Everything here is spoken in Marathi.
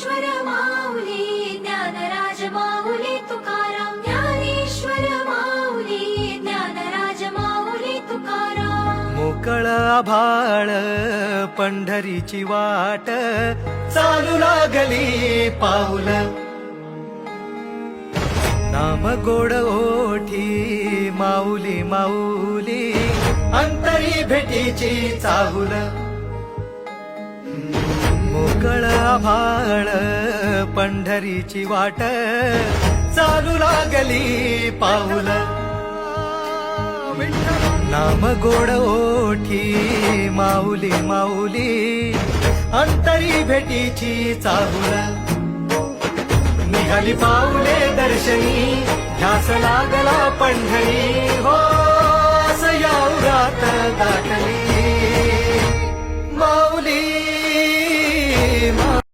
ज्ञानेश्वर माऊली ज्ञानराज माऊली तुकाराम ज्ञानेश्वर माऊली ज्ञानराज माऊली तुकाराम मोकळ आभाळ पंढरीची वाट चालू लागली पाऊल नाम गोड ओठी माऊली माऊली अंतरी भेटीची चाहुल मोकळ आभाळ पंढरीची वाट चालू लागली पाऊल नाम गोड ओठी माऊली माऊली अंतरी भेटीची चाहुल निघाली पाऊले दर्शनी ध्यास लागला पंढरी हो असं या उरात दाटली माऊली